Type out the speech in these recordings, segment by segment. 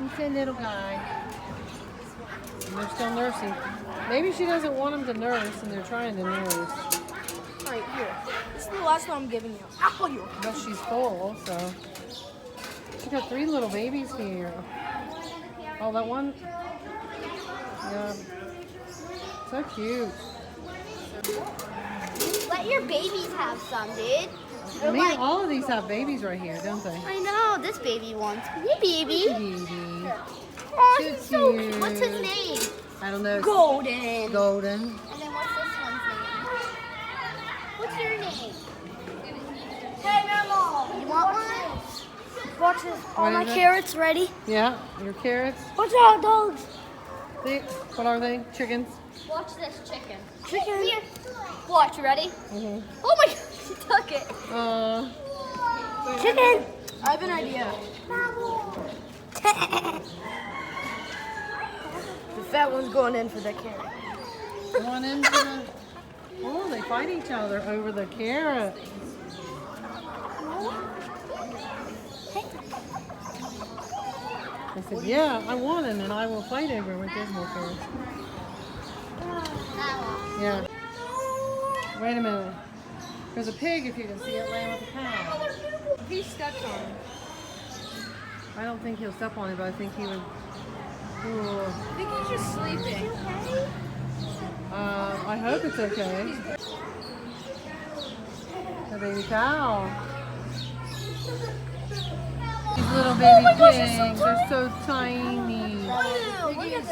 He's a little guy. And they're still nursing. Maybe she doesn't want him to nurse and they're trying to nurse. Alright, here. This is the last one I'm giving you. Ow, you. But she's full, so. She got 3 little babies here. Oh, that one? Yeah. So cute. Let your babies have some, dude. I mean, all of these have babies right here, don't they? I know, this baby wants. Hey, baby. Baby. Oh, Too he's so cute. cute. What's his name? I don't know. Golden. Golden. And then what's this one's name? What's your name? Hey, Mama. You want one? Watch this. All What my is it? carrots ready. Yeah, your carrots. Watch out, dogs. What are they? Chickens? Watch this chicken. Chicken. Here. Watch, you ready? Mm-hmm. Oh my god, she took it. Chicken. I have an idea. The fat one's going in for the carrot. One into the... Oh, they fight each other over the carrot. I said, yeah, I want it, and I will fight over it with this more carrots. Yeah. Wait a minute. There's a pig, if you can see it, laying with a cow. He steps on it. I don't think he'll step on it, but I think he would... Ooh. I think he's just sleeping. I hope it's okay. The baby cow. These little baby pigs, they're so tiny.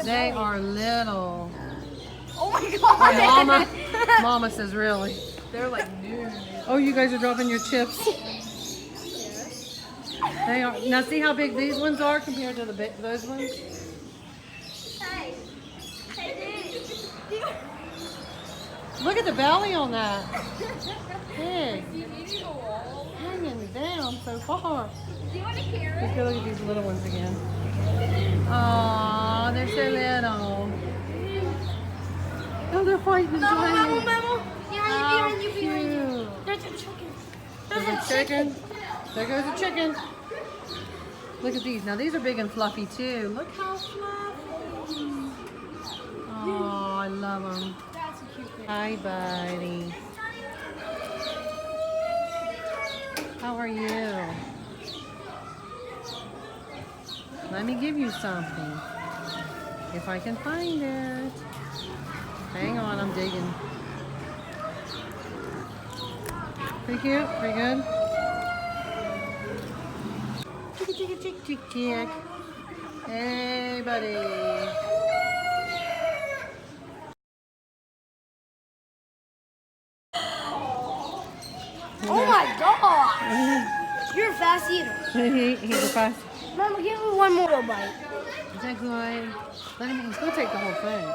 They are little. Oh my god. Mama says really. They're like new. Oh, you guys are dropping your chips. They are. Now see how big these ones are compared to those ones? Hey. Look at the belly on that pig. Hanging down so far. Do you want a carrot? Let's go look at these little ones again. Aww, they're so little. Oh, they're fighting and playing. Behind you. Cute. There's a chicken. There's a chicken. There goes a chicken. Look at these. Now these are big and fluffy too. Look how fluffy. Oh, I love them. That's a cute thing. Hi, buddy. How are you? Let me give you something. If I can find it. Hang on, I'm digging. Pretty cute? Pretty good? Chick, chick, chick, chick, chick. Hey, buddy. Oh my god! You're a fast eater. He's a fast. Mama, give me one more bite. Is that good? Let him. He's gonna take the whole thing.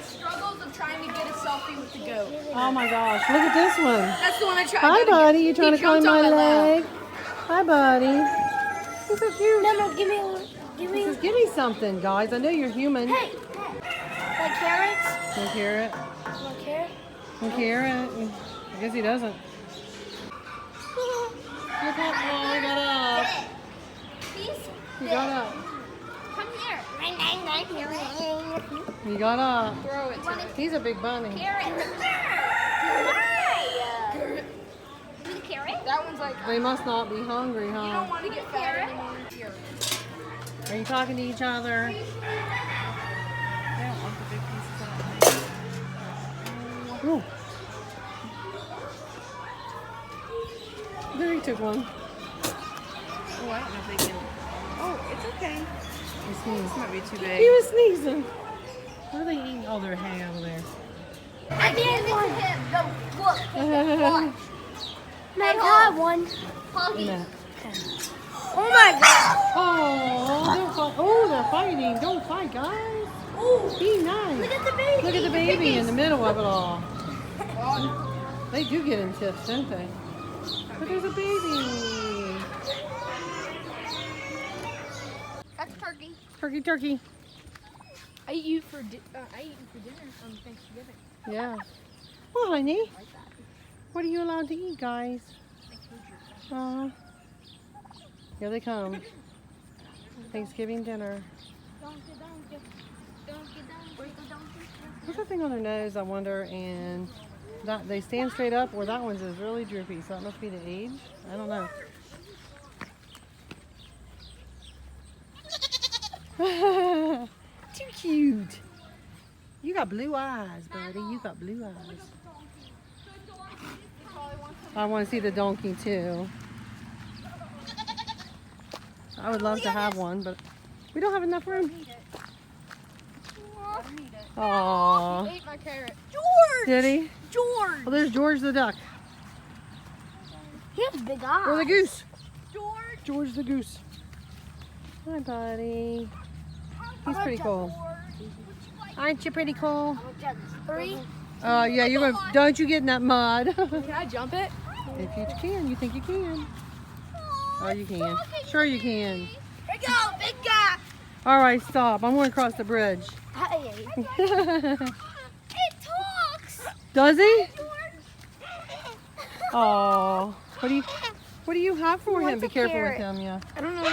Struggles of trying to get a selfie with the goat. Oh my gosh! Look at this one. That's the one I tried. Hi, buddy. You trying to climb my lap. leg? Hi, buddy. He's so cute. No, give me one. He says, give me something, guys. I know you're human. Hey, like carrots? No carrot. Want carrot? No carrot. I guess he doesn't. Look up. Oh, he got up. Please. He got up. Come here. He got up. Throw it to me. He's a big bunny. Carrot. Give me the carrot. That one's like, They must not be hungry, you don't huh? want to get fat anymore. Here. Are you talking to each other? I don't want the big pieces of Ooh. There he took one. Oh, I don't know if they can. Oh, it's okay. He sneezed. This might be too He big. was sneezing. What are they eating? Oh, they're hay over there. I gave it to him. No, look. Watch. I got one. Huggy. Look. Oh my god. Oh, they're fighting. Don't fight, guys. Ooh. Be nice. Look at the baby. Look at the baby in the middle of it all. They do get in tiffs, don't they? But there's a baby. That's turkey. Turkey, turkey. I eat you for dinner on Thanksgiving. Yeah. Well, honey, what are you allowed to eat, guys? Here they come. Thanksgiving dinner. Donkey, donkey. Donkey, donkey. Donkey. What's that thing on their nose, I wonder, and that they stand straight up, or that one's is really droopy, so that must be the age? I don't know. Too cute. You got blue eyes, buddy. You got blue eyes. I want to see the donkey too. I would love to have one, but we don't have enough room. Aww. He ate my carrot. George! Did he? George! Well, there's George the duck. He has big eyes. Or the goose. George! George the goose. Hi, buddy. He's pretty cool. Aren't you pretty cool? 3. Yeah, you were. Don't you get in that mud. Can I jump it? If you can, you think you can. Oh, you can. Sure you can. Here we go, big guy. All right, stop. I'm going to cross the bridge. Hey. It talks. Does he? George. Oh, what do you have for him? wants Be a careful carrot. with him, yeah. I don't know.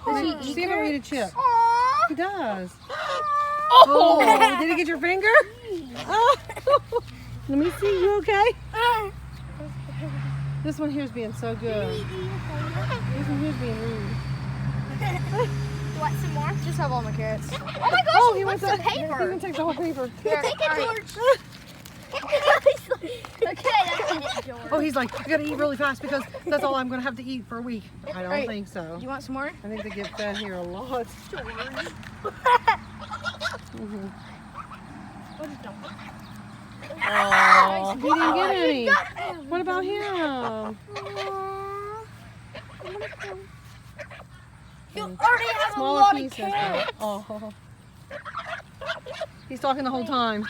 Does he see if I eat a chip? Aww. He does. Oh. Oh, did he get your finger? Oh. Let me see. You okay? This one here's being so good. This one here's being rude. You want some more? Just have all my carrots. Oh my gosh, Oh, he wants the He's paper. gonna take the whole paper. Here, take it, George. Okay, that's it, George. Oh, he's like, I gotta eat really fast because that's all I'm gonna have to eat for a week. I don't Right. think so. Do you want some more? I think they get fed here a lot. Mhm. Oh, he didn't get any. What about him? You already have a Smaller lot of pieces. carrots. Oh. He's talking the whole time.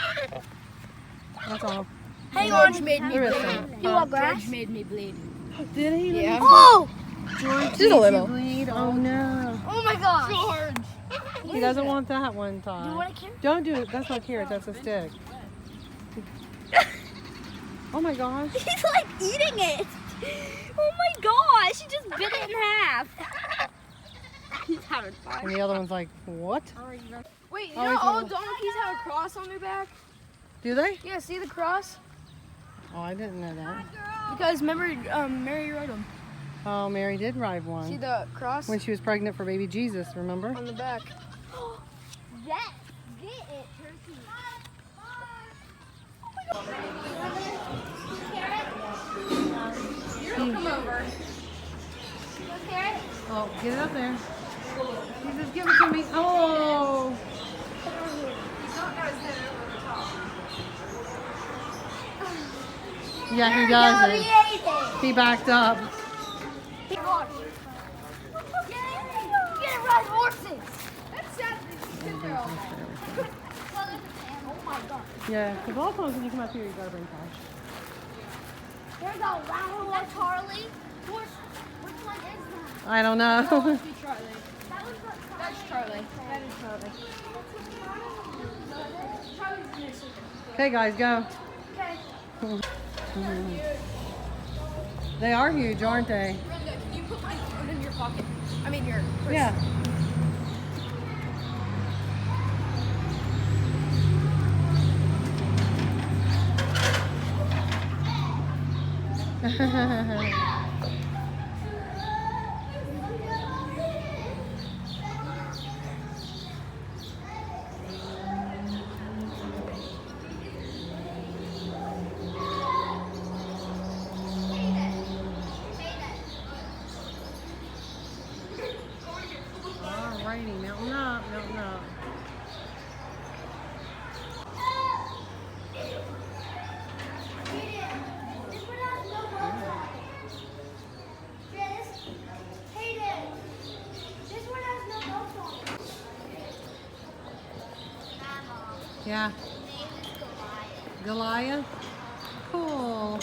That's all. Hey, George made me There is bleed. some. You want grass? George made me bleed. Did he? Yeah. Oh! George, Just a did you little. bleed? Oh no. Oh my gosh. George. He doesn't want that one, Do you Todd. want a carrot? Don't do it. That's not carrot. That's a stick. Oh my gosh. He's like eating it. Oh my gosh, he just bit it in half. He's having fun. And the other one's like, what? Wait, you Oh, know he's all little. donkeys have a cross on their back? Do they? Yeah, see the cross? Oh, I didn't know that. Because remember, Mary rode them. Oh, Mary did ride See one. the cross When she was pregnant for baby Jesus, remember? on the back? Yes, get it, turkey. Come over. Carrot? Oh, get it up there. You just give it to me. Oh. Yeah, he does it. He backed up. Get it, ride horses. That's sad that you sit there all day. Oh my god. Yeah, because a lot of times when you come up here, you gotta bring cash. There's a rattle. That's Charlie. Which one is that? I don't know. That must be Charlie. That was what That's Charlie. That is Charlie. Charlie's missing. Okay, guys, go. Okay. They are huge, aren't they? Brenda, can you put my phone in your pocket? I mean your purse. Yeah. Alrighty, mountain up, mountain up. Yeah. Goliath? Cool.